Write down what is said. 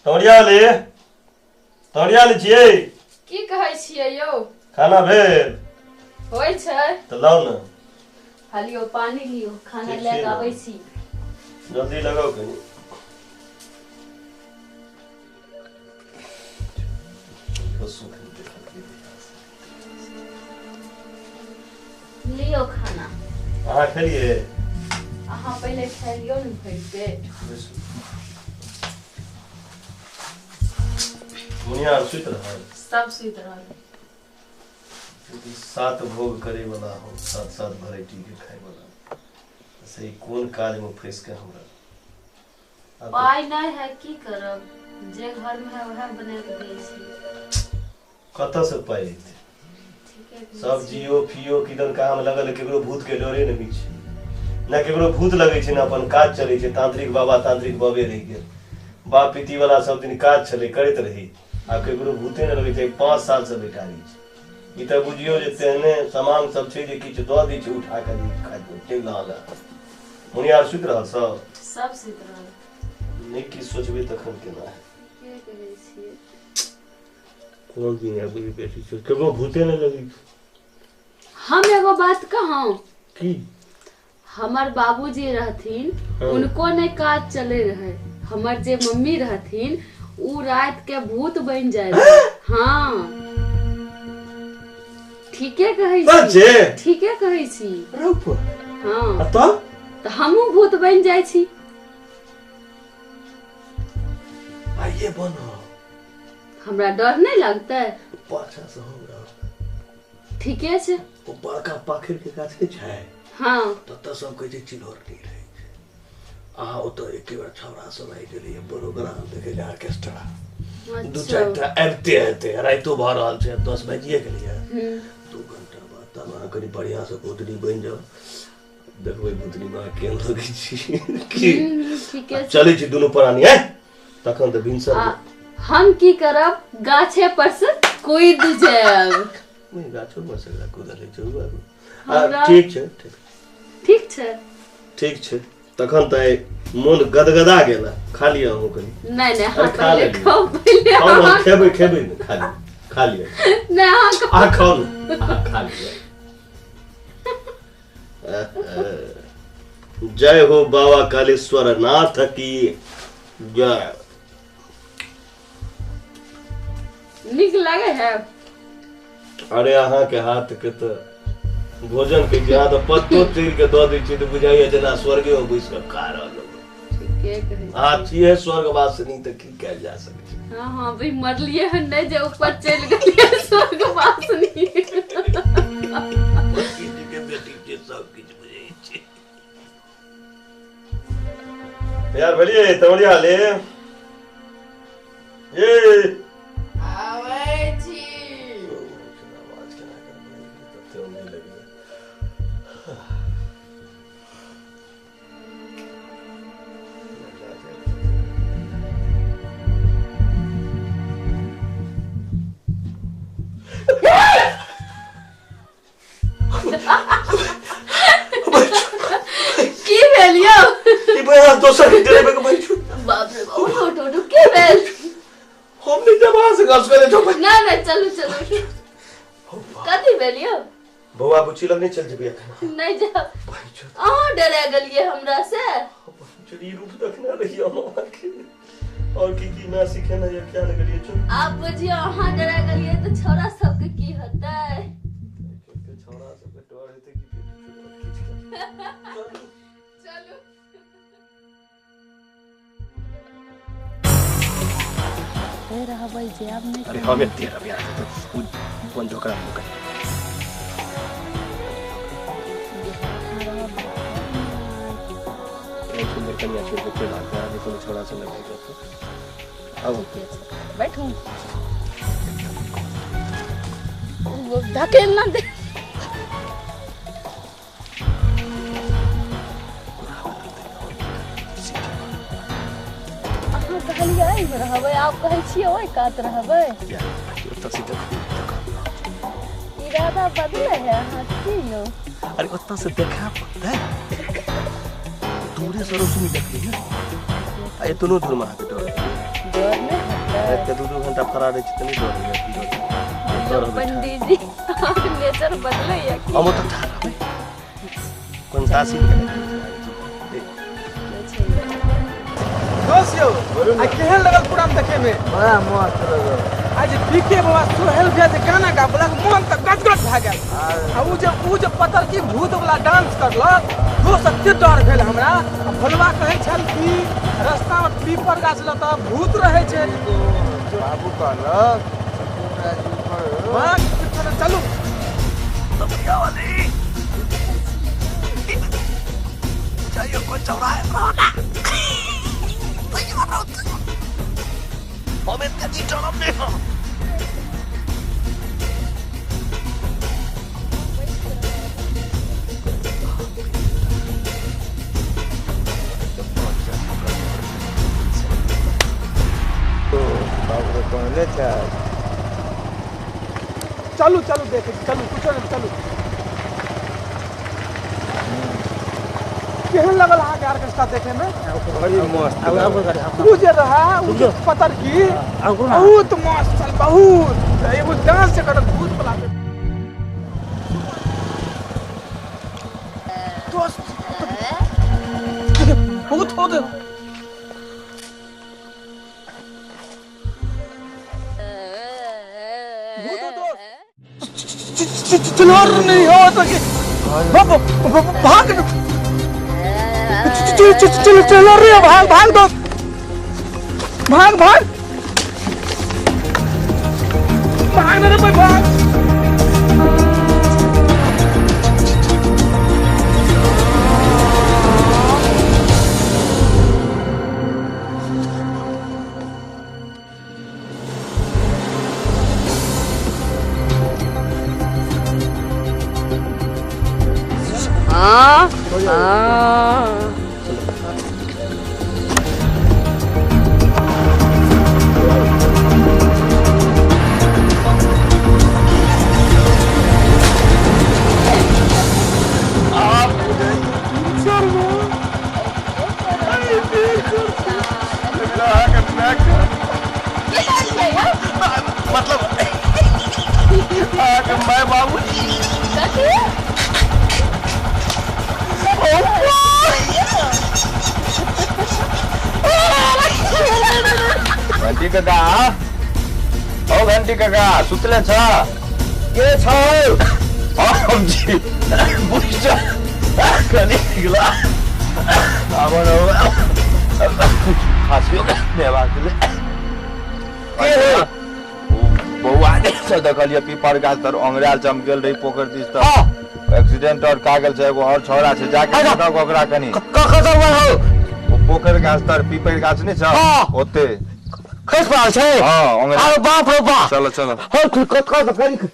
तोड़िया ले छियै की कहै छियै यौ? खाना भेल होय छै त लाओ न। लियो पानी लियो, खाना ले के आबै छी। जल्दी लगाओ कनी। लियो खाना। अहाँ खेलिए? अहाँ पहले खा लियो न भरि पेट। मुनिया सुत रहल? सब सुत रहल। 7 भोग करे वाला हम, 7 वैरायटी के खाए वाला। सही कोन काज में फंस के हमरा। पाई नहीं है की करब? जे घर में है वह बना के दै छी। कत से पाई लेते? सब जियो फियो किदन काम लगल, केकरो भूत के डरे न बीच न केकरो भूत लगे छै न अपन काज चले छै। तांत्रिक बाबा तांत्रिक बबे रह गेल, बाप पीती वाला सब दिन काज चले करत रही। आ केकरो भूते न लगे छै। 5 साल से बेकारी छै। ई त बुझियो जे तेहने सामान सब छै जे किछ द दै छै उठा के खा के टेला। मुनिया सुत रहल सब सुत रहल। नहीं की सोचबे तखन केना है के कहै छियै? कोन दिन है बुझी बेटी छै केकरो भूते न लगे। हम एगो बात कहूं की? हमर बाबूजी रहथिन, उनको ने काज चले रहे। हमर जे मम्मी रहथिन उ रात के भूत बन जाए। हां ठीके कहै छी। ठीके कहै छी। रुप हां त हमहू भूत बन जाय छी। आइए बनो। हमरा डर नहीं लगतै? पाछा से हमरा ठीके छै। ओ बड़का पाखर के गाछ के छै। हां त सब कहै छै चिल्होर नहीं रहे छै। अहाँ ओ त एक बार छौड़ा सब आइ गेलिए प्रोग्राम देखे ले ऑर्केस्ट्रा। 2-4 टा आबते हेते, राइतो भ रहल छै, 10 बजिए गेलिए। 2 घंटा बाद तब अहाँ कनी बढ़िया से भूतनी बन जाओ। देखबै भूतनी में केहन लगै छी की। ठीके चलै छी दुनू प्राणी है तखन त भिनसर हम की करब? गाछे पर से कूद जाएब। नहीं गाछो पर से कूदल छै बाबू। ठीक छै ठीक छै ठीक छै। तखन त मन गदगदा गेला। खा लिया हम कनी। नहीं अरे खा ले खाओ पहले। हम खेबै न खा लिया। नहीं आ खाओ न खा लिया। जय हो बाबा कालेश्वर नाथ की जय। निक लगे है? अरे अहाँ के हाथ के त भोजन के यहाँ तो पत्तो चीर के दो दै छी त बुझाइए जेना स्वर्गे में बैस के खा रहल हो। ठीके कहै छी। हां छिए स्वर्गवासिनी त की कैल जा सकै छै। हां भाई मरलिए हन नहीं जे ऊपर चल गेलिए स्वर्गवासिनी। के बेटी के सब किछ बुझै छै। यार भलिए तोड़िया ले ए आवे छी। आवाज केना कर तते नहीं लगे। की भेल यौ? ई बया दोसर के ड्राइवर के बैठू। बाप रे बाप उठो की भेल? हम नहीं जब वहां से गाछ करे जो। ना चलो कथी भेल यौ? बौआ बुच्ची लग नहीं चल जेबे अखन। नहीं जा अहाँ डरा गेलिए हमरा से। चली रूप देखना रही हम के और की मैं सीखे ना ये क्या न करिए चल। आप बुझियो अहाँ डरा गेलिए तो छोरा सब के की होतै? के छोरा सब के डर हेते कि पेट खींच के चलो ए रहबै जे अब नहीं। अरे हमें तेरा ब्याह तो कौन झोकरा मुका सुंदर कन्या छोड़ के चला गया। देखो छोरा से लग गया तो अब बैठो वो धकेल ना दे। अहाँ कहलिए आई रहबै, आप कहै छियै ओइ कात रहबै। ओतऽ से देखो इरादा बदले है अहाँ की यौ? अरे ओतऽ से देखा पड़ता है दूरे से रोशनी देख ली ना। ये दोनों दूर में डर रात के 2 घंटा फरार रहे तनी डर होइए पंडित जी नेचर बदले या कि हम तो था कौन तासी दोस्त यो आ केहन लगल प्रोग्राम देखे में बड़ा मस्त लगल। आज पीके बाबा सोहेल भैया जे गाना गाबला मन त गदगद भ गेल आ उ जे पतर की भूत वाला डांस करलक दोस्त एते डर भेल हमरा आ भोलवा कहै छल कि रास्ता में पीपर गाछ ल त भूत रहै छै बाबू कहलक हां चलू चाहिए कोई चौराहे होगा हमें तेजी चढ़ब नहीं हो तो बाबू तो कहले था चलू चलू देखे चलू कुछ नहीं चलू केहन लगल अहाँ के ऑर्केस्ट्रा देखे में बड़ी मस्त उ जे रहा उ जे पतर की बहुत मस्त चल बहुत एगो डांस से कर भूत वाला दोस्त बहुत हो दे चिल्लार नहीं हो तो कि भाग चल रही है भाग भाग दो भाग भाग भाग रे भाई भाग मतलब मैं बाबू घंटी काका ओ घंटी काका सुतले छ के छ हम जी बुझ कनी गिला आबन खासियो नेवा के बौआ ने से देखलिए पीपर गाछ तर अंगराल चमकेल रही पोखर दिस त एक्सीडेंट और कागल से एगो और छोरा से जाके देखा ओकरा कनी कखा हो वो पोखर गाछ तर पीपर गाछ नहीं छ ओते खस पाल छै हां अंगराल बाप रे बाप चलो चलो हो कत कत